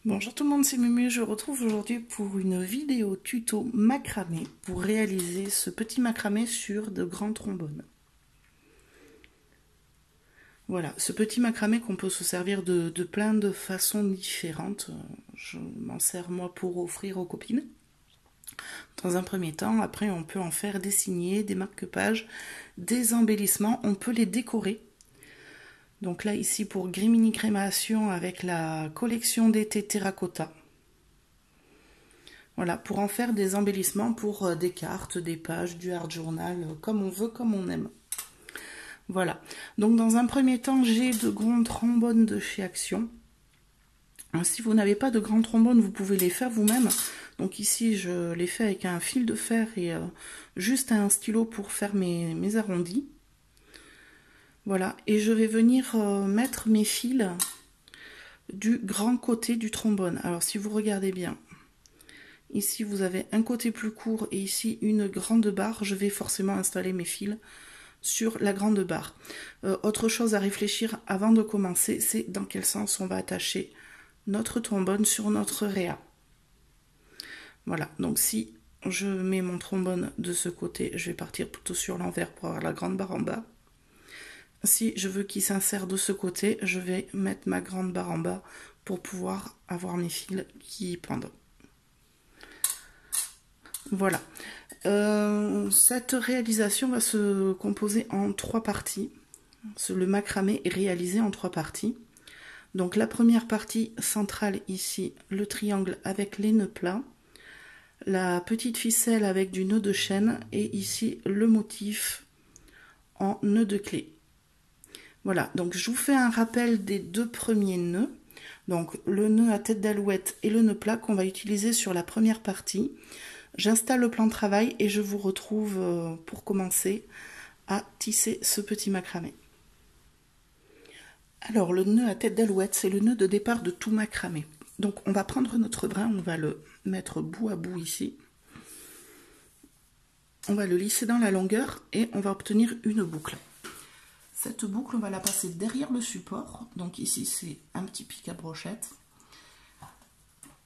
Bonjour tout le monde, c'est Mumu. Je retrouve aujourd'hui pour une vidéo tuto macramé pour réaliser ce petit macramé sur de grands trombones. Voilà, ce petit macramé qu'on peut se servir de plein de façons différentes. Je m'en sers moi pour offrir aux copines. Dans un premier temps, après on peut en faire des signets, des marque-pages, des embellissements, on peut les décorer. Donc là ici pour Grimini Crémation avec la collection d'été Terracotta. Voilà, pour en faire des embellissements pour des cartes, des pages, du hard journal, comme on veut, comme on aime. Voilà, donc dans un premier temps, j'ai de grands trombones de chez Action. Si vous n'avez pas de grands trombones, vous pouvez les faire vous-même. Donc ici, je les fais avec un fil de fer et juste un stylo pour faire mes arrondis. Voilà, et je vais venir mettre mes fils du grand côté du trombone. Alors si vous regardez bien, ici vous avez un côté plus court et ici une grande barre. Je vais forcément installer mes fils sur la grande barre. Autre chose à réfléchir avant de commencer, c'est dans quel sens on va attacher notre trombone sur notre réa. Voilà, donc si je mets mon trombone de ce côté, je vais partir plutôt sur l'envers pour avoir la grande barre en bas. Si je veux qu'il s'insère de ce côté, je vais mettre ma grande barre en bas pour pouvoir avoir mes fils qui pendent. Voilà. Cette réalisation va se composer en 3 parties. Le macramé est réalisé en 3 parties. Donc la première partie centrale ici, le triangle avec les nœuds plats, la petite ficelle avec du nœud de chaîne et ici le motif en nœud de clé. Voilà, donc je vous fais un rappel des 2 premiers nœuds. Donc le nœud à tête d'alouette et le nœud plat qu'on va utiliser sur la première partie. J'installe le plan de travail et je vous retrouve pour commencer à tisser ce petit macramé. Alors le nœud à tête d'alouette, c'est le nœud de départ de tout macramé. Donc on va prendre notre brin, on va le mettre bout à bout ici. On va le lisser dans la longueur et on va obtenir une boucle. Cette boucle, on va la passer derrière le support. Donc ici, c'est un petit pic à brochette.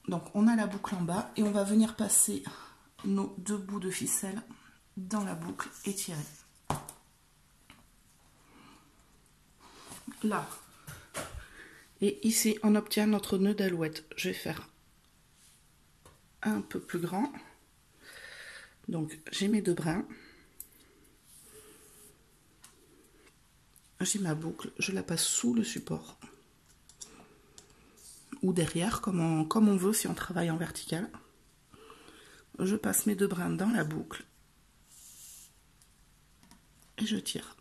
Donc on a la boucle en bas et on va venir passer nos 2 bouts de ficelle dans la boucle et tirer. Là. Et ici, on obtient notre nœud d'alouette. Je vais faire un peu plus grand. Donc j'ai mes 2 brins. J'ai ma boucle, je la passe sous le support. Ou derrière, comme on veut si on travaille en vertical. Je passe mes 2 brins dans la boucle. Et je tire.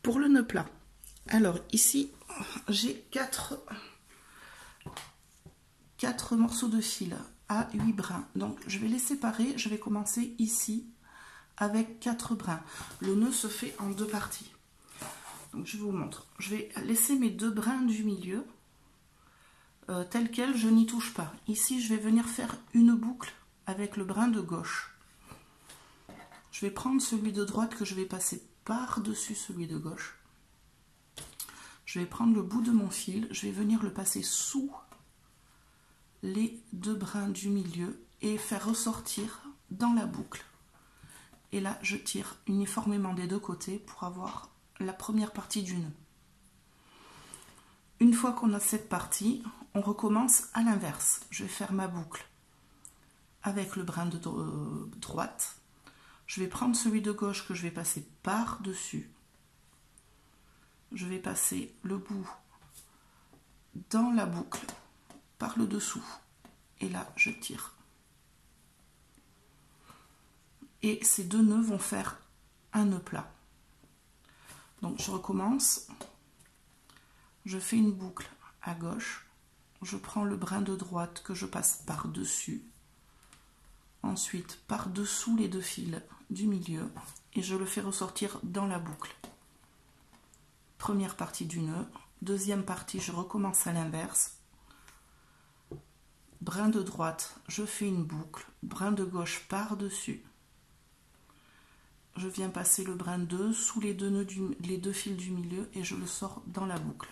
Pour le nœud plat, alors ici, j'ai 4 morceaux de fil à 8 brins. Donc je vais les séparer, je vais commencer ici avec 4 brins. Le nœud se fait en 2 parties. Donc je vous montre. Je vais laisser mes 2 brins du milieu tels quels, je n'y touche pas. Ici, je vais venir faire une boucle avec le brin de gauche. Je vais prendre celui de droite que je vais passer par-dessus celui de gauche. Je vais prendre le bout de mon fil, je vais venir le passer sous les 2 brins du milieu et faire ressortir dans la boucle. Et là, je tire uniformément des 2 côtés pour avoir la première partie du nœud. Une fois qu'on a cette partie, on recommence à l'inverse. Je vais faire ma boucle avec le brin de droite. Je vais prendre celui de gauche que je vais passer par-dessus. Je vais passer le bout dans la boucle par le dessous. Et là, je tire. Et ces 2 nœuds vont faire un nœud plat. Donc je recommence. Je fais une boucle à gauche. Je prends le brin de droite que je passe par-dessus. Ensuite, par-dessous les 2 fils du milieu. Et je le fais ressortir dans la boucle. Première partie du nœud. Deuxième partie, je recommence à l'inverse. Brin de droite, je fais une boucle. Brin de gauche par-dessus. je viens passer le brin 2 sous les deux fils du milieu et je le sors dans la boucle.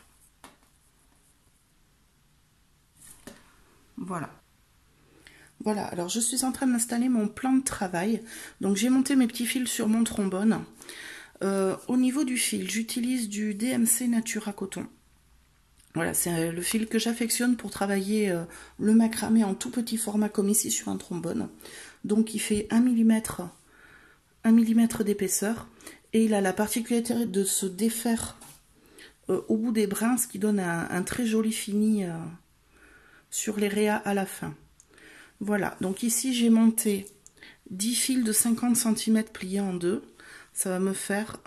Voilà. Voilà, alors je suis en train d'installer mon plan de travail. Donc j'ai monté mes petits fils sur mon trombone. Au niveau du fil, j'utilise du DMC Natura Coton. Voilà, c'est le fil que j'affectionne pour travailler le macramé en tout petit format comme ici sur un trombone. Donc il fait 1 mm d'épaisseur et il a la particularité de se défaire au bout des brins, ce qui donne un très joli fini sur les rayas à la fin. Voilà, donc ici j'ai monté 10 fils de 50 cm pliés en deux. Ça va me faire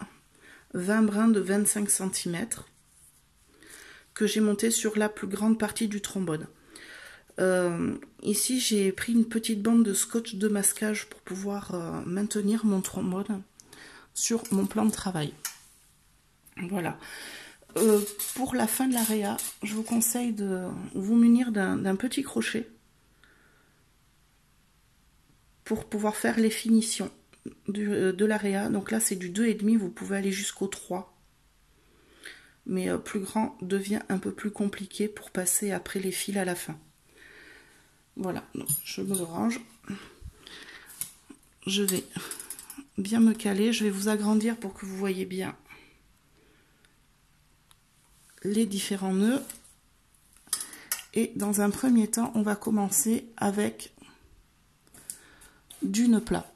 20 brins de 25 cm que j'ai monté sur la plus grande partie du trombone. Ici j'ai pris une petite bande de scotch de masquage pour pouvoir maintenir mon trombone sur mon plan de travail. Voilà. Pour la fin de l'area, je vous conseille de vous munir d'un petit crochet pour pouvoir faire les finitions de l'area. Donc là c'est du 2,5, vous pouvez aller jusqu'au 3. Mais plus grand devient un peu plus compliqué pour passer après les fils à la fin. Voilà, donc je me le range. Je vais bien me caler, je vais vous agrandir pour que vous voyez bien les différents nœuds. Et dans un premier temps, on va commencer avec du nœud plat.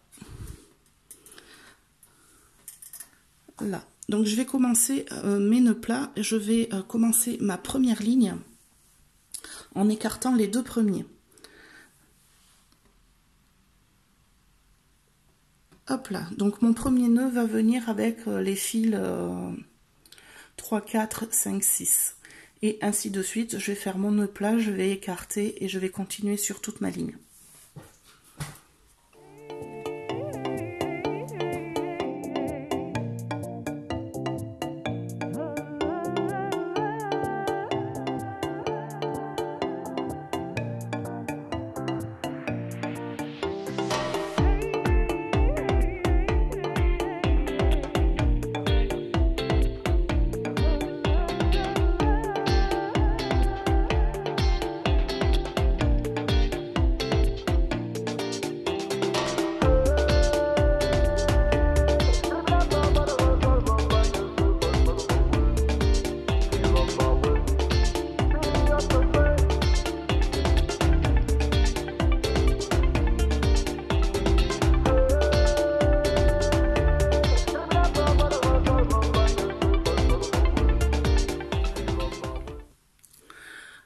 Là. Donc je vais commencer mes nœuds plats. Je vais commencer ma première ligne en écartant les deux premiers. Hop là. Donc mon premier nœud va venir avec les fils 3, 4, 5, 6. Et ainsi de suite. Je vais faire mon nœud plat, je vais écarter et je vais continuer sur toute ma ligne.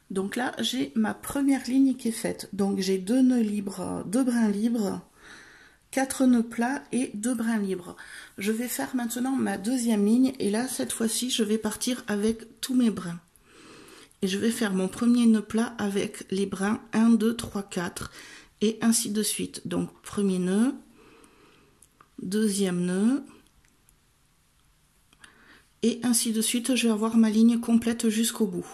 Donc là, j'ai ma première ligne qui est faite. Donc j'ai 2 nœuds libres, 2 brins libres, 4 nœuds plats et 2 brins libres. Je vais faire maintenant ma deuxième ligne et là, cette fois-ci, je vais partir avec tous mes brins. Et je vais faire mon premier nœud plat avec les brins 1, 2, 3, 4 et ainsi de suite. Donc premier nœud, deuxième nœud et ainsi de suite. Je vais avoir ma ligne complète jusqu'au bout.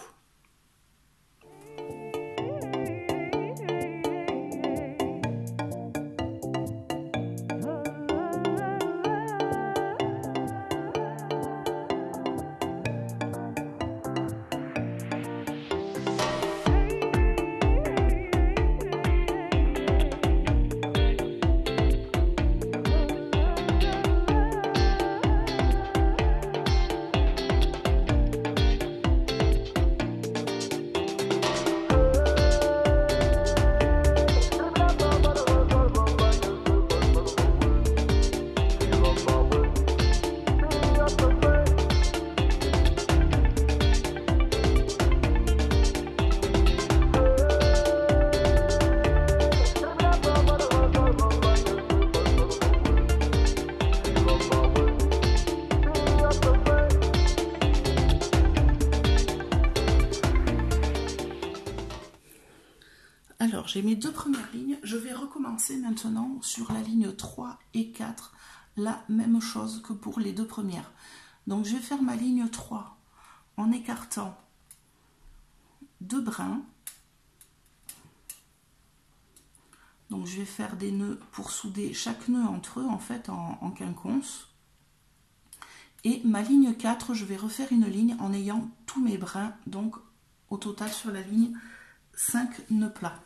Alors, j'ai mes 2 premières lignes. Je vais recommencer maintenant sur la ligne 3 et 4, la même chose que pour les 2 premières. Donc, je vais faire ma ligne 3 en écartant 2 brins. Donc je vais faire des nœuds pour souder chaque nœud entre eux en fait en quinconce. Et ma ligne 4, je vais refaire une ligne en ayant tous mes brins, donc au total sur la ligne 5 nœuds plats.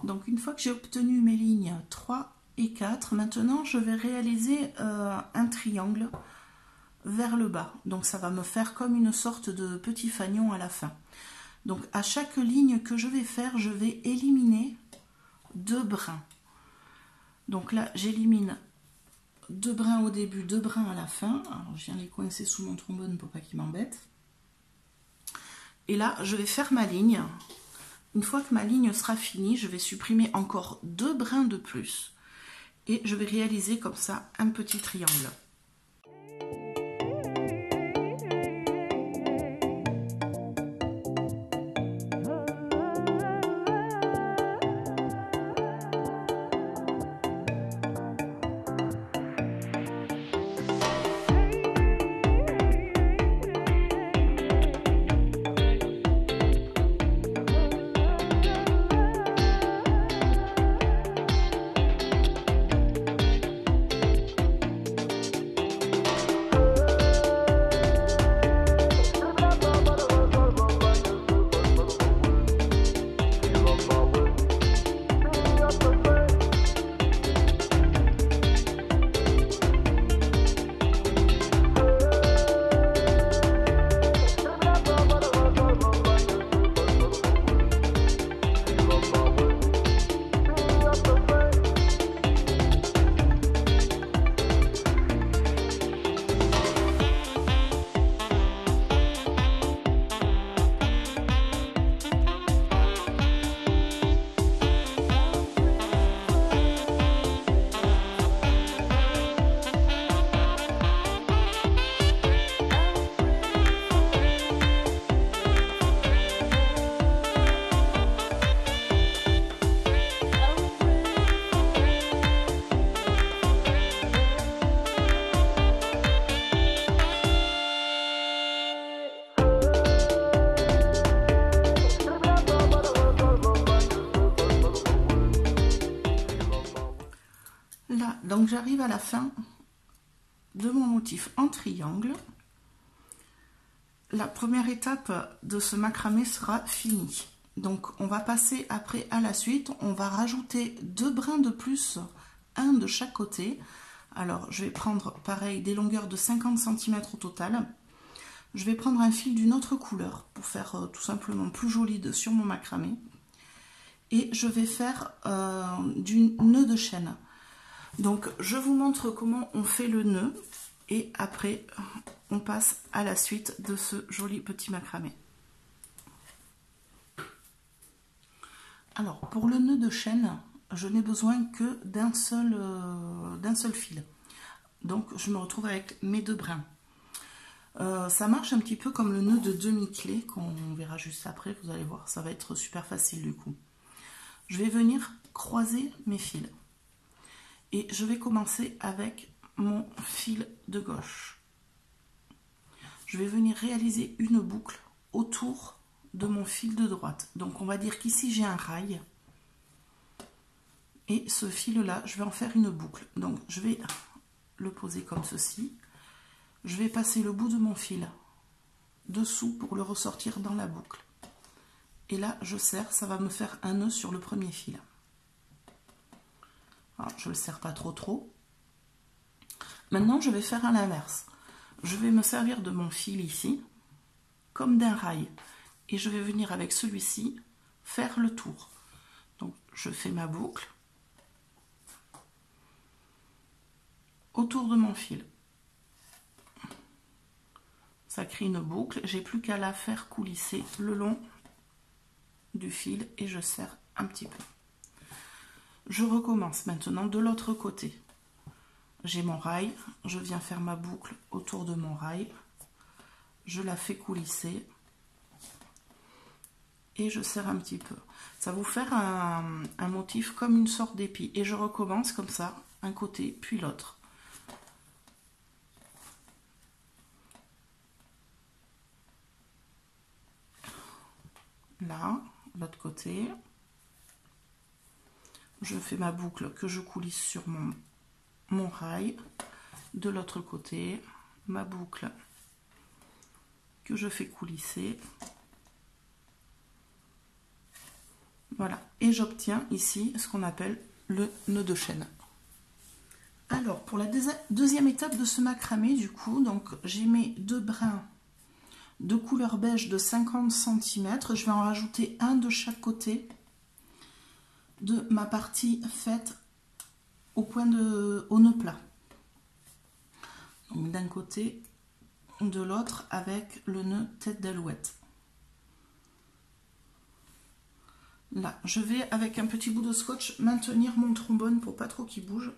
Donc une fois que j'ai obtenu mes lignes 3 et 4, maintenant je vais réaliser un triangle vers le bas. Donc ça va me faire comme une sorte de petit fanion à la fin. Donc à chaque ligne que je vais faire, je vais éliminer 2 brins. Donc là j'élimine 2 brins au début, 2 brins à la fin. Alors je viens les coincer sous mon trombone pour pas qu'ils m'embêtent. Et là je vais faire ma ligne. Une fois que ma ligne sera finie, je vais supprimer encore 2 brins de plus. Et je vais réaliser comme ça un petit triangle. Là, donc j'arrive à la fin de mon motif en triangle. La première étape de ce macramé sera finie. Donc on va passer après à la suite. On va rajouter 2 brins de plus, un de chaque côté. Alors je vais prendre pareil des longueurs de 50 cm au total. Je vais prendre un fil d'une autre couleur pour faire tout simplement plus joli sur mon macramé. Et je vais faire du nœud de chaîne. Donc je vous montre comment on fait le nœud et après on passe à la suite de ce joli petit macramé. Alors pour le nœud de chaîne, je n'ai besoin que d'un seul fil. Donc je me retrouve avec mes 2 brins. Ça marche un petit peu comme le nœud de demi-clé qu'on verra juste après, vous allez voir, ça va être super facile du coup. Je vais venir croiser mes fils. Et je vais commencer avec mon fil de gauche. Je vais venir réaliser une boucle autour de mon fil de droite. Donc on va dire qu'ici j'ai un rail. Et ce fil-là, je vais en faire une boucle. Donc je vais le poser comme ceci. Je vais passer le bout de mon fil dessous pour le ressortir dans la boucle. Et là, je serre, ça va me faire un nœud sur le premier fil. Alors, je ne le serre pas trop. Maintenant, je vais faire à l'inverse. Je vais me servir de mon fil ici, comme d'un rail. Et je vais venir avec celui-ci faire le tour. Donc, je fais ma boucle autour de mon fil. Ça crée une boucle. J'ai plus qu'à la faire coulisser le long du fil et je serre un petit peu. Je recommence maintenant de l'autre côté. j'ai mon rail, je viens faire ma boucle autour de mon rail, je la fais coulisser et je serre un petit peu. Ça va vous faire un motif comme une sorte d'épi. Et je recommence comme ça, un côté puis l'autre. Là, l'autre côté. Je fais ma boucle que je coulisse sur mon rail. De l'autre côté, ma boucle que je fais coulisser. Voilà, et j'obtiens ici ce qu'on appelle le nœud de chaîne. Alors, pour la deuxième étape de ce macramé, du coup, donc j'ai mes 2 brins de couleur beige de 50 cm. Je vais en rajouter un de chaque côté de ma partie faite au nœud plat. Donc d'un côté, de l'autre avec le nœud tête d'alouette. Là, je vais avec un petit bout de scotch maintenir mon trombone pour pas trop qu'il bouge.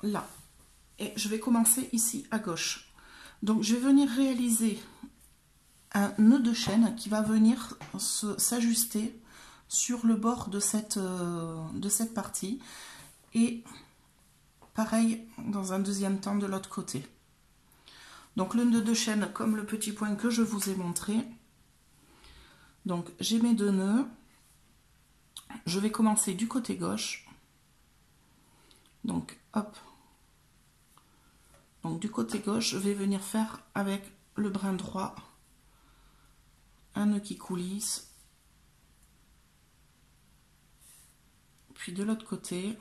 Là, et je vais commencer ici à gauche. Donc je vais venir réaliser un nœud de chaîne qui va venir s'ajuster sur le bord de cette partie, et pareil dans un deuxième temps de l'autre côté. Donc le nœud de chaîne comme le petit point que je vous ai montré. Donc j'ai mes 2 nœuds, je vais commencer du côté gauche, donc hop, donc du côté gauche je vais venir faire avec le brin droit un nœud qui coulisse, puis de l'autre côté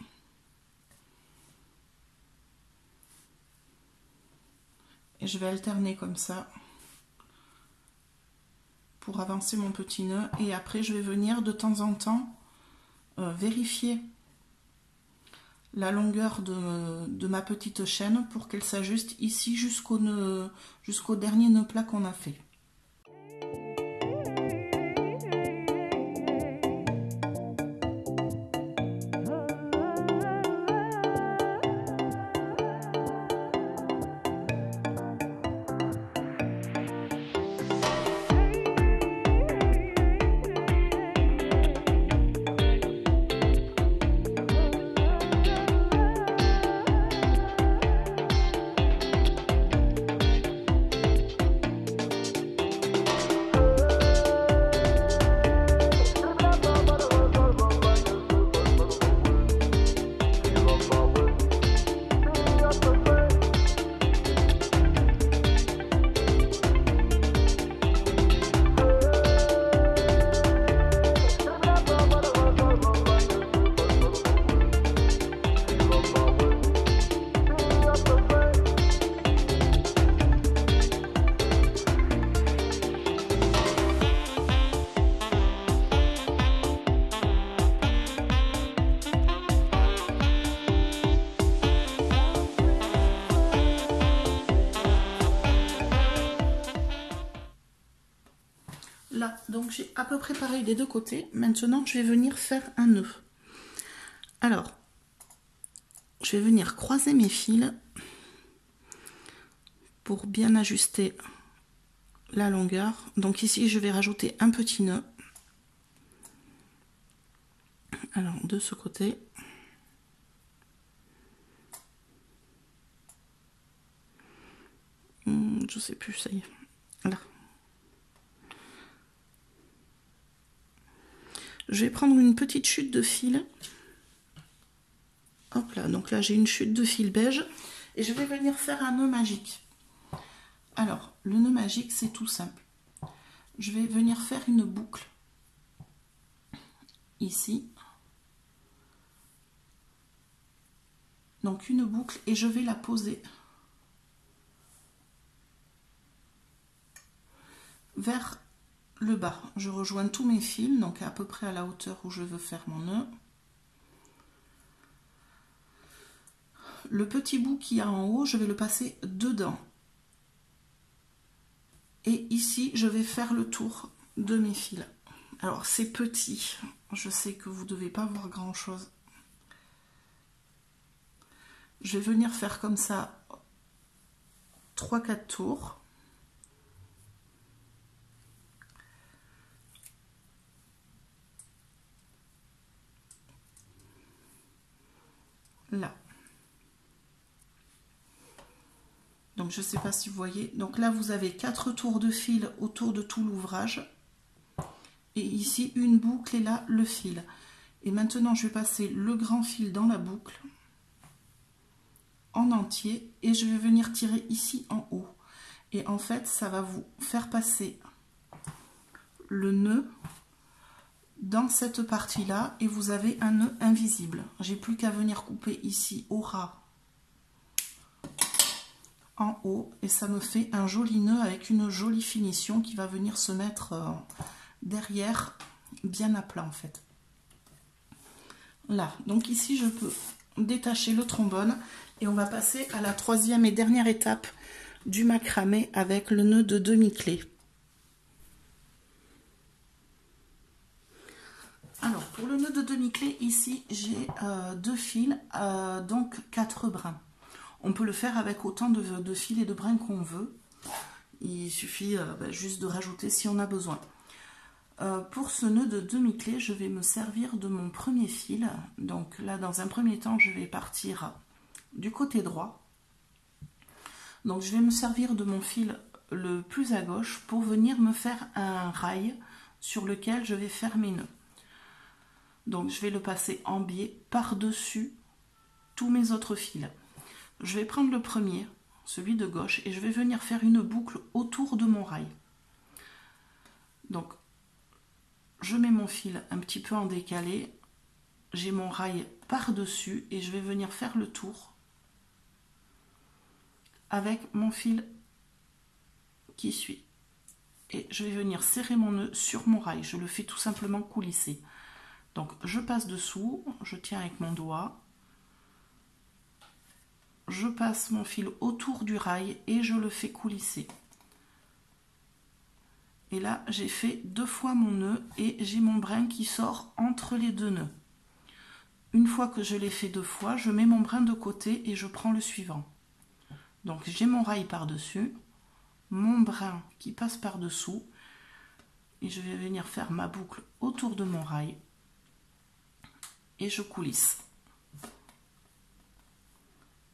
et je vais alterner comme ça pour avancer mon petit nœud, et après je vais venir de temps en temps vérifier la longueur de ma petite chaîne pour qu'elle s'ajuste ici jusqu'au dernier nœud plat qu'on a fait. Là, donc j'ai à peu près pareil des deux côtés. Maintenant, je vais venir faire un nœud. Alors, je vais venir croiser mes fils pour bien ajuster la longueur. Donc ici, je vais rajouter un petit nœud. Alors, de ce côté. Je sais plus, ça y est. Là. Je vais prendre une petite chute de fil. Hop là, donc là j'ai une chute de fil beige et je vais venir faire un nœud magique. Alors, le nœud magique, c'est tout simple. Je vais venir faire une boucle ici. Donc une boucle, et je vais la poser vers le bas. Je rejoins tous mes fils, donc à peu près à la hauteur où je veux faire mon nœud. Le petit bout qu'il y a en haut, je vais le passer dedans. Et ici, je vais faire le tour de mes fils. Alors c'est petit, je sais que vous ne devez pas voir grand chose. Je vais venir faire comme ça 3-4 tours. Là. Donc je ne sais pas si vous voyez. Donc là vous avez 4 tours de fil autour de tout l'ouvrage. Et ici une boucle et là le fil. Et maintenant je vais passer le grand fil dans la boucle en entier et je vais venir tirer ici en haut. Et en fait ça va vous faire passer le nœud dans cette partie là et vous avez un nœud invisible. J'ai plus qu'à venir couper ici au ras en haut et ça me fait un joli nœud avec une jolie finition qui va venir se mettre derrière bien à plat en fait. Là, donc ici je peux détacher le trombone et on va passer à la troisième et dernière étape du macramé avec le nœud de demi-clé. Alors pour le nœud de demi-clé ici j'ai 2 fils, donc 4 brins. On peut le faire avec autant de fils et de brins qu'on veut. Il suffit juste de rajouter si on a besoin. Pour ce nœud de demi-clé, je vais me servir de mon premier fil. Donc là, dans un premier temps, je vais partir du côté droit. Donc je vais me servir de mon fil le plus à gauche pour venir me faire un rail sur lequel je vais faire mes nœuds. Donc je vais le passer en biais par-dessus tous mes autres fils. Je vais prendre le premier, celui de gauche, et je vais venir faire une boucle autour de mon rail. Donc, je mets mon fil un petit peu en décalé, j'ai mon rail par-dessus et je vais venir faire le tour avec mon fil qui suit. Et je vais venir serrer mon nœud sur mon rail, je le fais tout simplement coulisser. Donc, je passe dessous, je tiens avec mon doigt. Je passe mon fil autour du rail et je le fais coulisser. Et là, j'ai fait 2 fois mon nœud et j'ai mon brin qui sort entre les 2 nœuds. Une fois que je l'ai fait 2 fois, je mets mon brin de côté et je prends le suivant. Donc j'ai mon rail par-dessus, mon brin qui passe par-dessous et je vais venir faire ma boucle autour de mon rail et je coulisse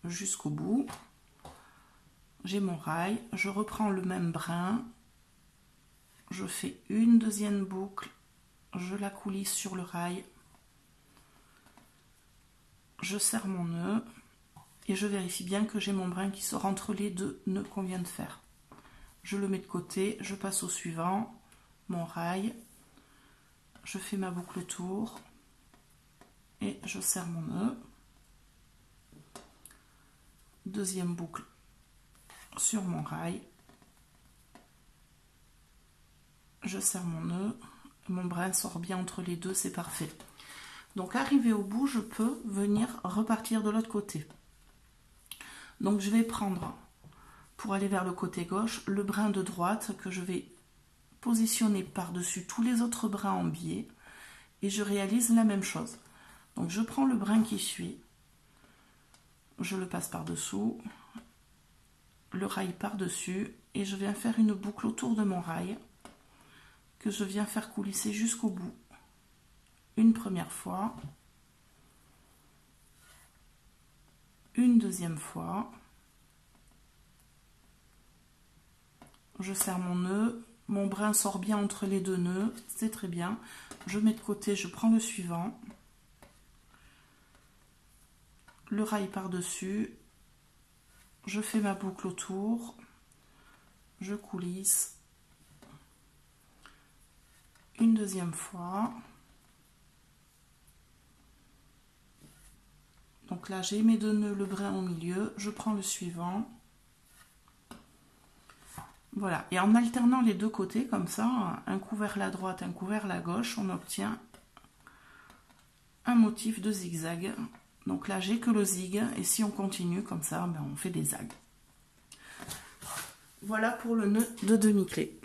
jusqu'au bout. J'ai mon rail, je reprends le même brin, je fais une deuxième boucle, je la coulisse sur le rail, je serre mon nœud et je vérifie bien que j'ai mon brin qui sort entre les 2 nœuds qu'on vient de faire. Je le mets de côté, je passe au suivant, mon rail, je fais ma boucle autour et je serre mon nœud. Deuxième boucle sur mon rail, je serre mon nœud, mon brin sort bien entre les 2, c'est parfait. Donc arrivé au bout, je peux venir repartir de l'autre côté. Donc je vais prendre, pour aller vers le côté gauche, le brin de droite que je vais positionner par-dessus tous les autres brins en biais et je réalise la même chose. Donc je prends le brin qui suit, je le passe par-dessous, le rail par-dessus et je viens faire une boucle autour de mon rail que je viens faire coulisser jusqu'au bout. Une première fois, une deuxième fois, je serre mon nœud, mon brin sort bien entre les 2 nœuds, c'est très bien. Je mets de côté, je prends le suivant, le rail par-dessus, je fais ma boucle autour, je coulisse une deuxième fois. Donc là, j'ai mes 2 nœuds, le brin au milieu, je prends le suivant. Voilà, et en alternant les 2 côtés, comme ça, un coup vers la droite, un coup vers la gauche, on obtient un motif de zigzag. Donc là, j'ai que le zig, et si on continue comme ça, on fait des zags. Voilà pour le nœud de demi-clé.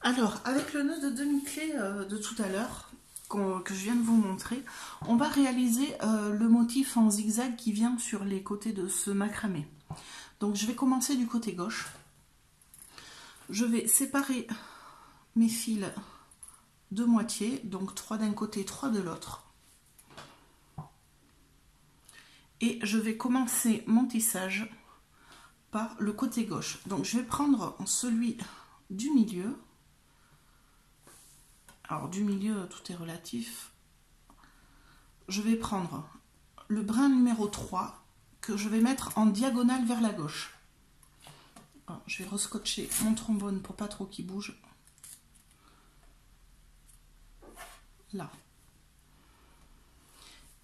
Alors, avec le nœud de demi-clé de tout à l'heure, que je viens de vous montrer, on va réaliser le motif en zigzag qui vient sur les côtés de ce macramé. Donc, je vais commencer du côté gauche. Je vais séparer mes fils de moitié, donc 3 d'un côté, 3 de l'autre. Et je vais commencer mon tissage par le côté gauche. Donc, je vais prendre celui du milieu. Alors du milieu, tout est relatif. Je vais prendre le brin numéro 3 que je vais mettre en diagonale vers la gauche. Alors, je vais rescotcher mon trombone pour pas trop qu'il bouge. Là.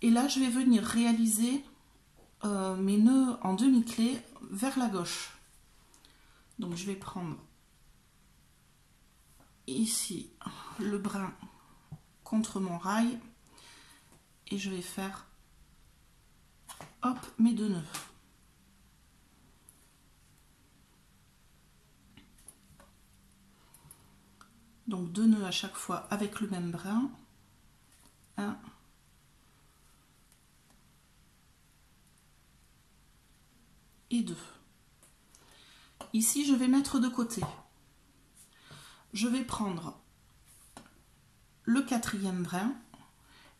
Et là, je vais venir réaliser mes nœuds en demi-clé vers la gauche. Donc je vais prendre ici le brin contre mon rail et je vais faire hop mes 2 nœuds. Donc 2 nœuds à chaque fois avec le même brin. 1 et 2. Ici je vais mettre de côté. Je vais prendre le 4e brin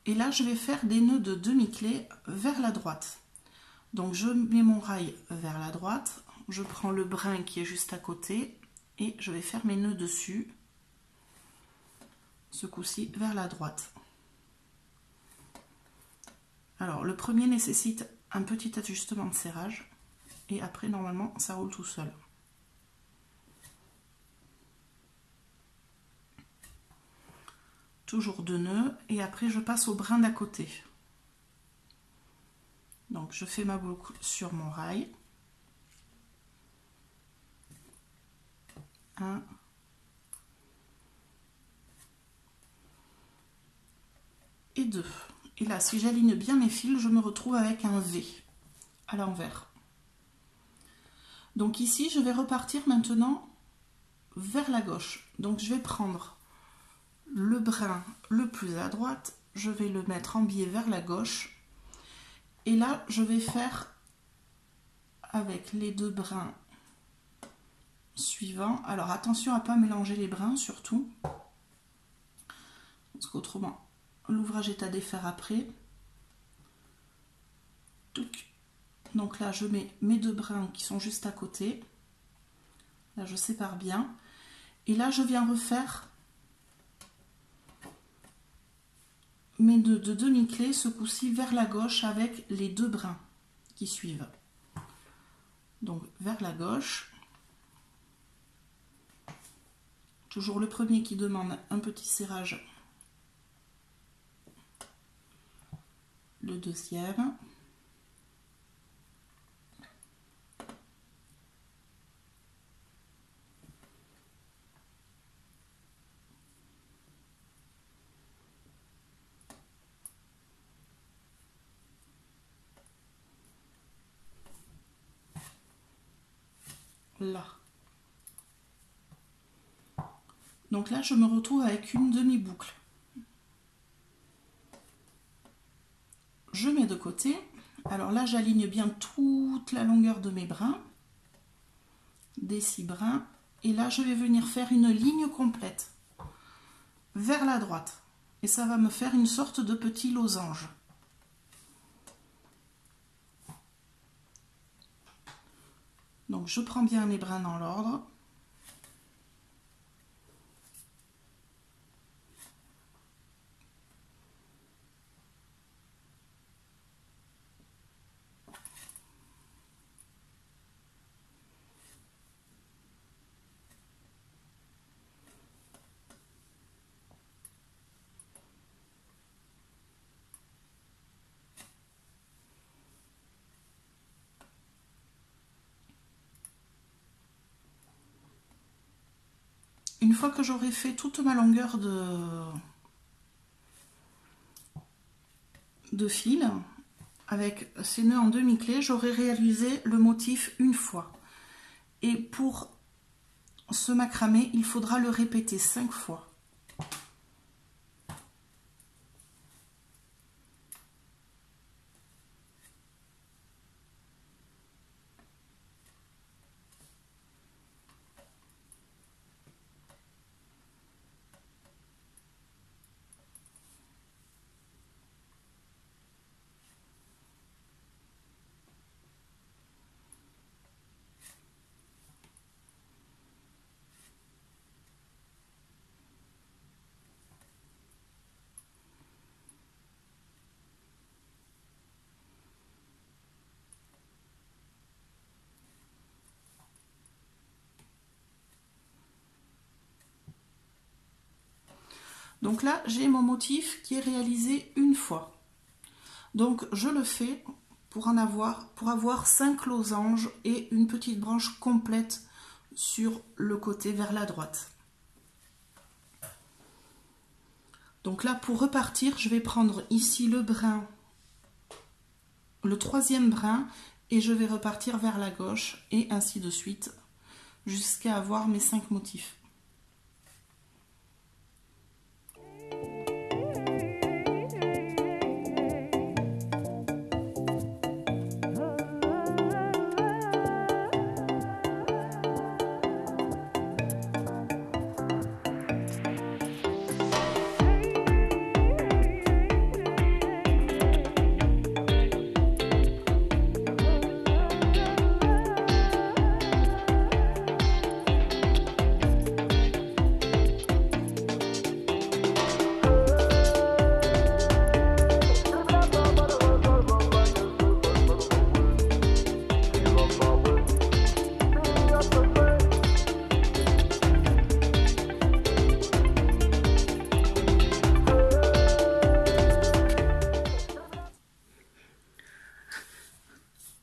et là je vais faire des nœuds de demi-clé vers la droite. Donc je mets mon rail vers la droite, je prends le brin qui est juste à côté et je vais faire mes nœuds dessus, ce coup-ci vers la droite. Alors le premier nécessite un petit ajustement de serrage et après normalement ça roule tout seul. Toujours 2 nœuds et après je passe au brin d'à côté. Donc je fais ma boucle sur mon rail. 1 et 2. Et là, si j'aligne bien mes fils, je me retrouve avec un V à l'envers. Donc ici, je vais repartir maintenant vers la gauche. Donc je vais prendre le brin le plus à droite, je vais le mettre en biais vers la gauche. Et là, je vais faire avec les 2 brins suivants. Alors attention à ne pas mélanger les brins surtout, parce qu'autrement l'ouvrage est à défaire après. Donc là je mets mes 2 brins qui sont juste à côté. Là je sépare bien. Et là je viens refaire mes nœuds de demi-clé, ce coup-ci vers la gauche avec les 2 brins qui suivent. Donc vers la gauche. Toujours le premier qui demande un petit serrage. Le deuxième. Là. Donc là, je me retrouve avec une demi-boucle. Je mets de côté. Alors là, j'aligne bien toute la longueur de mes brins, des 6 brins. Et là, je vais venir faire une ligne complète vers la droite. Et ça va me faire une sorte de petit losange. Donc, je prends bien mes brins dans l'ordre. Une fois que j'aurai fait toute ma longueur de fil, avec ces nœuds en demi-clé, j'aurai réalisé le motif une fois. Et pour ce macramé, il faudra le répéter 5 fois. Donc là, j'ai mon motif qui est réalisé une fois. Donc je le fais pour avoir 5 losanges et une petite branche complète sur le côté vers la droite. Donc là, pour repartir, je vais prendre ici le brin, le troisième brin, et je vais repartir vers la gauche, et ainsi de suite, jusqu'à avoir mes 5 motifs.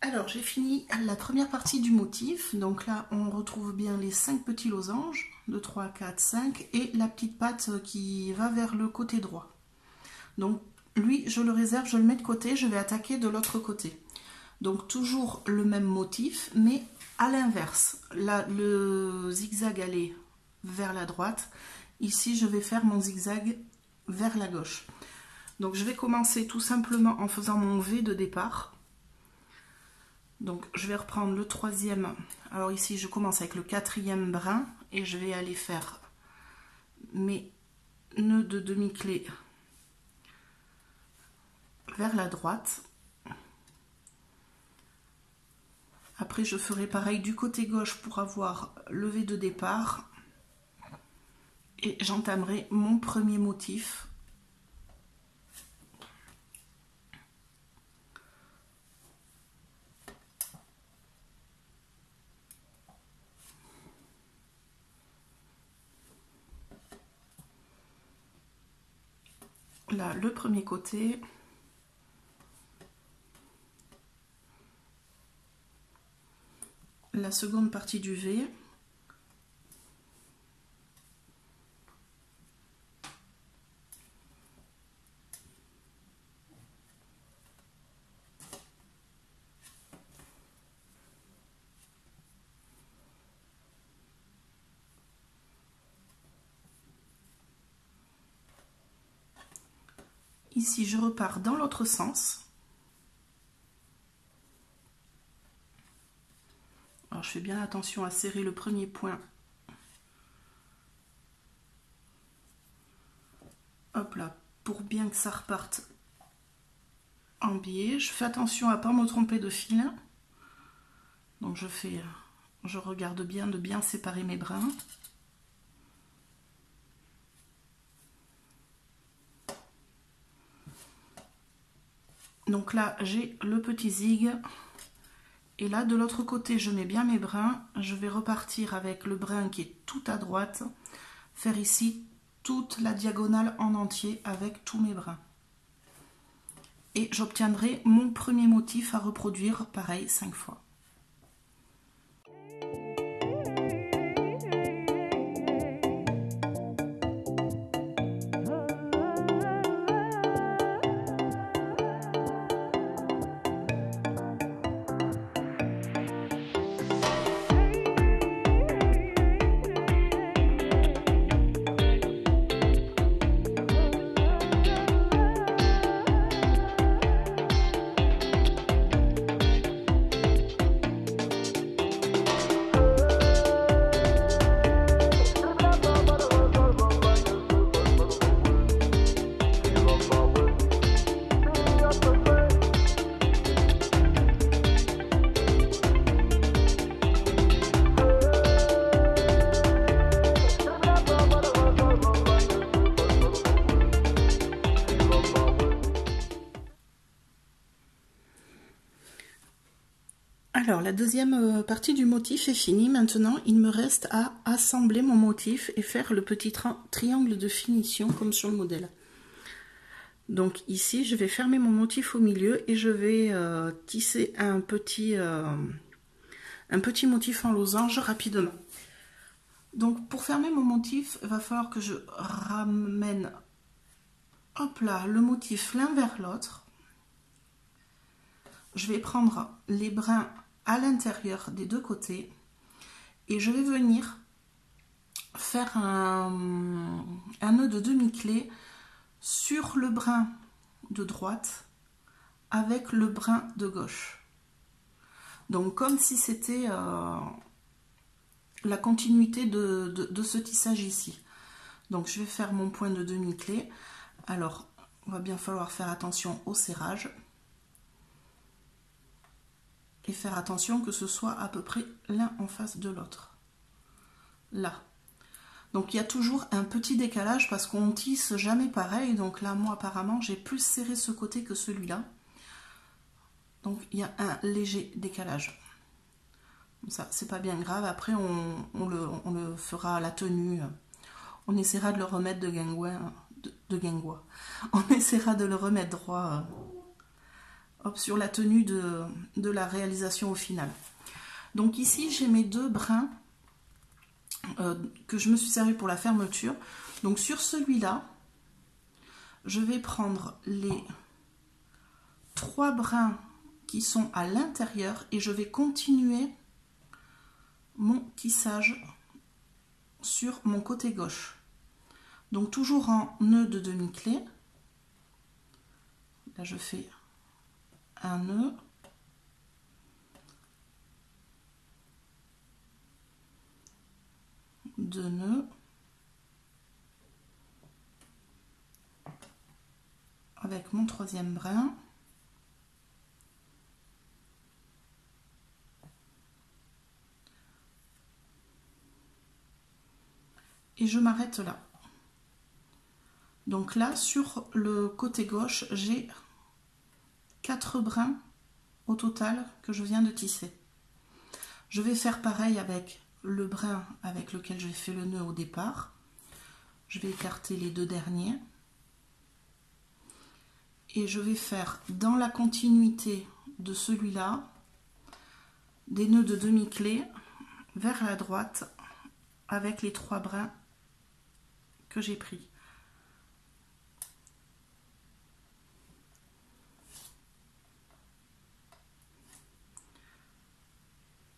Alors j'ai fini la première partie du motif, donc là on retrouve bien les 5 petits losanges, 2, 3, 4, 5, et la petite patte qui va vers le côté droit. Donc lui je le réserve, je le mets de côté, je vais attaquer de l'autre côté. Donc toujours le même motif, mais à l'inverse. Là le zigzag allait vers la droite, ici je vais faire mon zigzag vers la gauche. Donc je vais commencer tout simplement en faisant mon V de départ. Donc je vais reprendre le troisième, alors ici je commence avec le quatrième brin et je vais aller faire mes nœuds de demi-clé vers la droite. Après je ferai pareil du côté gauche pour avoir le V de départ et j'entamerai mon premier motif. Là, le premier côté. La seconde partie du V. Ici, je repars dans l'autre sens. Alors, je fais bien attention à serrer le premier point. Hop là, pour bien que ça reparte en biais. Je fais attention à ne pas me tromper de fil. Donc, je regarde bien de bien séparer mes brins. Donc là, j'ai le petit zig. Et là, de l'autre côté, je mets bien mes brins. Je vais repartir avec le brin qui est tout à droite. Faire ici toute la diagonale en entier avec tous mes brins. Et j'obtiendrai mon premier motif à reproduire, pareil, 5 fois. la deuxième partie du motif est finie. Maintenant, il me reste à assembler mon motif et faire le petit triangle de finition comme sur le modèle. Donc ici, je vais fermer mon motif au milieu et je vais tisser un petit motif en losange rapidement. Donc pour fermer mon motif, il va falloir que je ramène, hop là, le motif l'un vers l'autre. Je vais prendre les brins à l'intérieur des deux côtés et je vais venir faire un nœud de demi-clé sur le brin de droite avec le brin de gauche. Donc comme si c'était la continuité de ce tissage ici. Donc je vais faire mon point de demi-clé. Alors il va bien falloir faire attention au serrage et faire attention que ce soit à peu près l'un en face de l'autre. Là. Donc il y a toujours un petit décalage parce qu'on tisse jamais pareil. Donc là, moi apparemment, j'ai plus serré ce côté que celui-là. Donc il y a un léger décalage. Ça, c'est pas bien grave. Après, on le fera à la tenue. On essaiera de le remettre de guingois. On essaiera de le remettre droit hop, sur la tenue de la réalisation au final. Donc ici, j'ai mes deux brins que je me suis servi pour la fermeture. Donc sur celui-là, je vais prendre les 3 brins qui sont à l'intérieur et je vais continuer mon tissage sur mon côté gauche. Donc toujours en nœud de demi-clé. Là je fais un nœud. Deux nœuds avec mon troisième brin et je m'arrête là. Donc là sur le côté gauche j'ai 4 brins au total que je viens de tisser. Je vais faire pareil avec le brin avec lequel j'ai fait le nœud au départ. Je vais écarter les 2 derniers et je vais faire dans la continuité de celui-là des nœuds de demi-clé vers la droite avec les 3 brins que j'ai pris.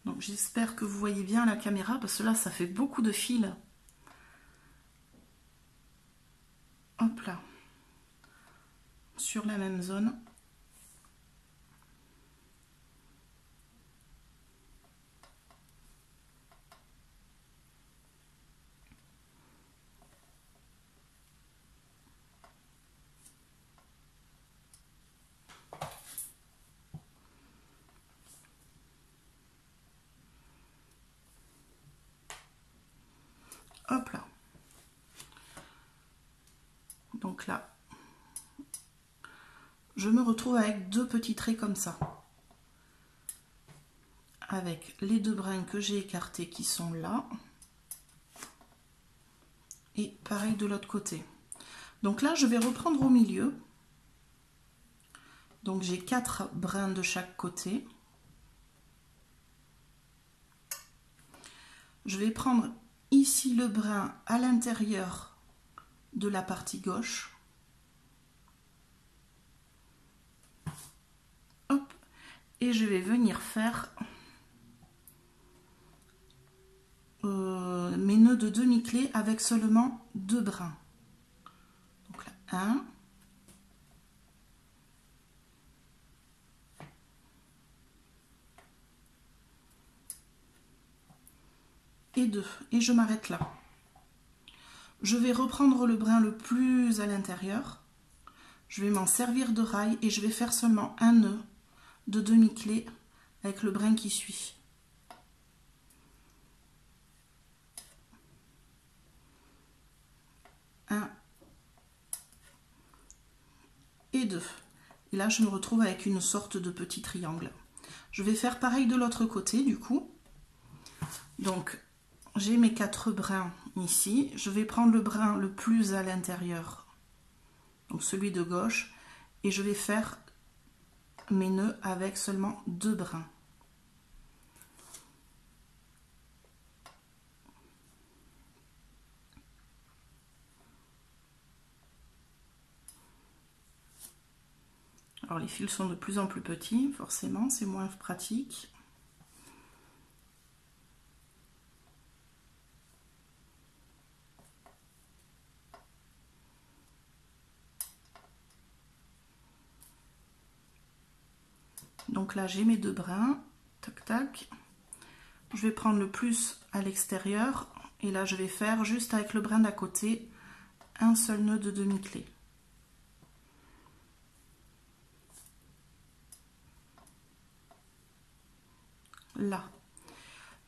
Donc j'espère que vous voyez bien la caméra parce que là ça fait beaucoup de fils. Hop là. Sur la même zone. Hop là. Donc là, je me retrouve avec 2 petits traits comme ça. Avec les 2 brins que j'ai écartés qui sont là. Et pareil de l'autre côté. Donc là, je vais reprendre au milieu. Donc j'ai 4 brins de chaque côté. Je vais prendre ici le brin à l'intérieur de la partie gauche. Hop. Et je vais venir faire mes nœuds de demi-clé avec seulement 2 brins. Donc là, 1. Et 2. Et je m'arrête là. Je vais reprendre le brin le plus à l'intérieur. Je vais m'en servir de rail et je vais faire seulement un nœud de demi-clé avec le brin qui suit. Un et 2. Et là, je me retrouve avec une sorte de petit triangle. Je vais faire pareil de l'autre côté du coup. Donc j'ai mes 4 brins ici. Je vais prendre le brin le plus à l'intérieur, donc celui de gauche, et je vais faire mes nœuds avec seulement 2 brins. Alors les fils sont de plus en plus petits, forcément, c'est moins pratique. Donc là j'ai mes 2 brins, tac tac. Je vais prendre le plus à l'extérieur et là je vais faire juste avec le brin d'à côté un seul nœud de demi-clé. Là.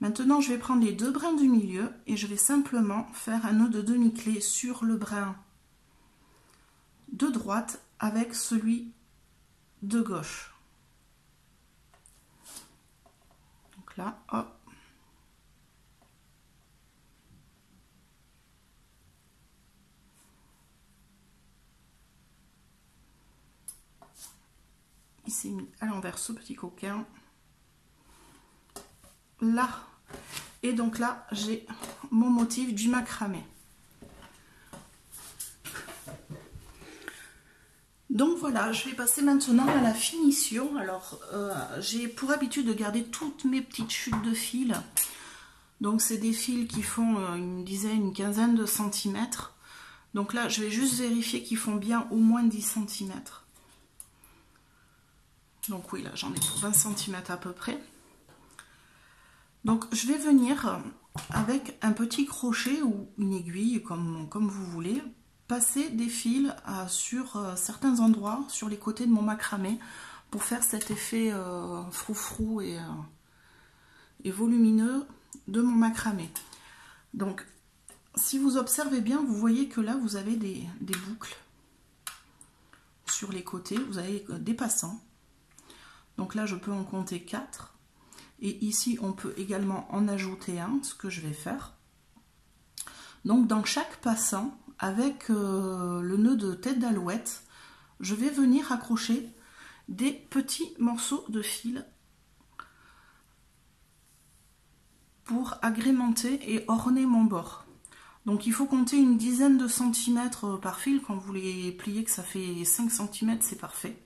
Maintenant je vais prendre les 2 brins du milieu et je vais simplement faire un nœud de demi-clé sur le brin de droite avec celui de gauche. Donc là, hop. Il s'est mis à l'envers ce petit coquin. Là. Et donc là, j'ai mon motif du macramé. Donc voilà, je vais passer maintenant à la finition. Alors, j'ai pour habitude de garder toutes mes petites chutes de fil. Donc, c'est des fils qui font une dizaine, une quinzaine de centimètres. Donc là, je vais juste vérifier qu'ils font bien au moins 10 cm. Donc oui, là, j'en ai pour 20 cm à peu près. Donc, je vais venir avec un petit crochet ou une aiguille, comme vous voulez, passer des fils sur certains endroits, sur les côtés de mon macramé, pour faire cet effet froufrou et volumineux de mon macramé. Donc, si vous observez bien, vous voyez que là, vous avez des boucles sur les côtés, vous avez des passants. Donc là, je peux en compter 4. Et ici, on peut également en ajouter un, ce que je vais faire. Donc, dans chaque passant, avec le nœud de tête d'alouette, je vais venir accrocher des petits morceaux de fil pour agrémenter et orner mon bord. Donc, il faut compter une dizaine de centimètres par fil. Quand vous les pliez, que ça fait 5 cm, c'est parfait.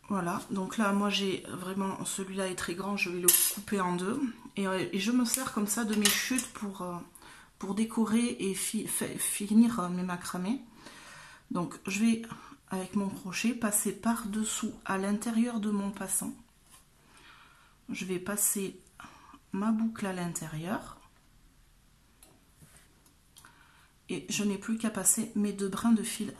Voilà, donc là, moi j'ai vraiment, celui-là est très grand, je vais le couper en deux. Et je me sers comme ça de mes chutes pour décorer et finir mes macramés. Donc je vais, avec mon crochet, passer par-dessous à l'intérieur de mon passant. Je vais passer ma boucle à l'intérieur. Et je n'ai plus qu'à passer mes 2 brins de fil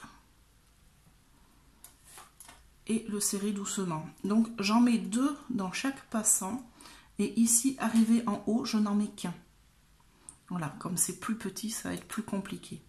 et le serrer doucement. Donc j'en mets 2 dans chaque passant et ici arrivé en haut je n'en mets qu'un. Voilà, comme c'est plus petit ça va être plus compliqué.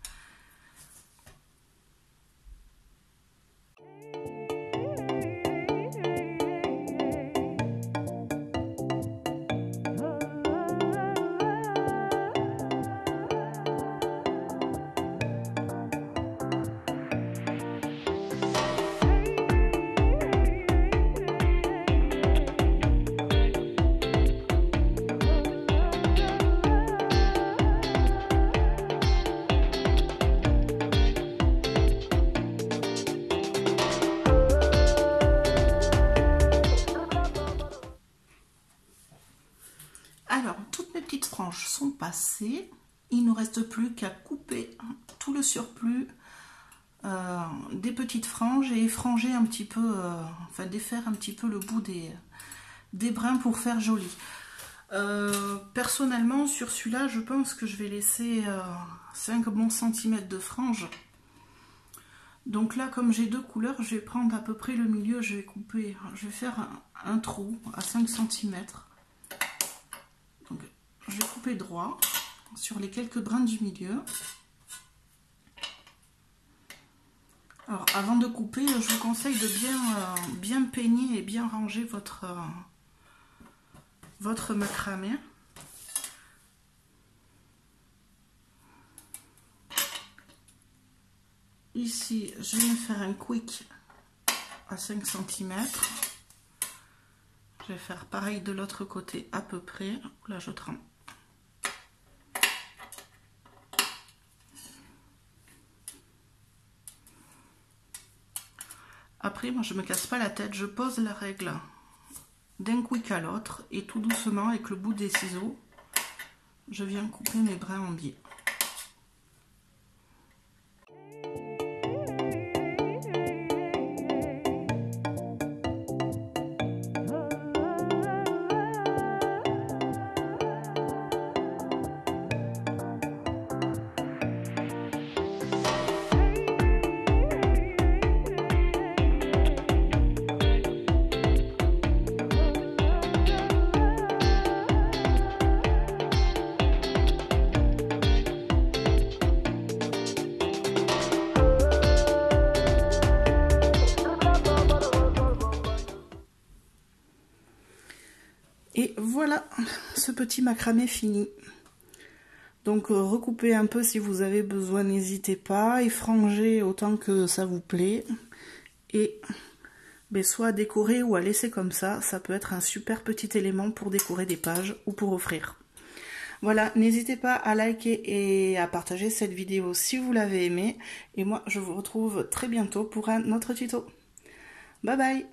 Alors, toutes mes petites franges sont passées. Il ne nous reste plus qu'à couper tout le surplus des petites franges et effranger un petit peu, enfin défaire un petit peu le bout des brins pour faire joli. Personnellement, sur celui-là, je pense que je vais laisser 5 bons centimètres de frange. Donc là, comme j'ai 2 couleurs, je vais prendre à peu près le milieu, je vais couper, je vais faire un trou à 5 cm. Donc, je vais couper droit sur les quelques brins du milieu. Alors, avant de couper, je vous conseille de bien peigner et bien ranger votre macramé. Ici, je vais me faire un quick à 5 cm. Je vais faire pareil de l'autre côté à peu près. Là, je trempe. Après, moi, je ne me casse pas la tête. Je pose la règle d'un quick à l'autre et tout doucement, avec le bout des ciseaux, je viens couper mes brins en biais. Et voilà, ce petit macramé fini. Donc recoupez un peu si vous avez besoin, n'hésitez pas. Effrangez autant que ça vous plaît. Et soit à décorer ou à laisser comme ça peut être un super petit élément pour décorer des pages ou pour offrir. Voilà, n'hésitez pas à liker et à partager cette vidéo si vous l'avez aimée. Et moi, je vous retrouve très bientôt pour un autre tuto. Bye bye!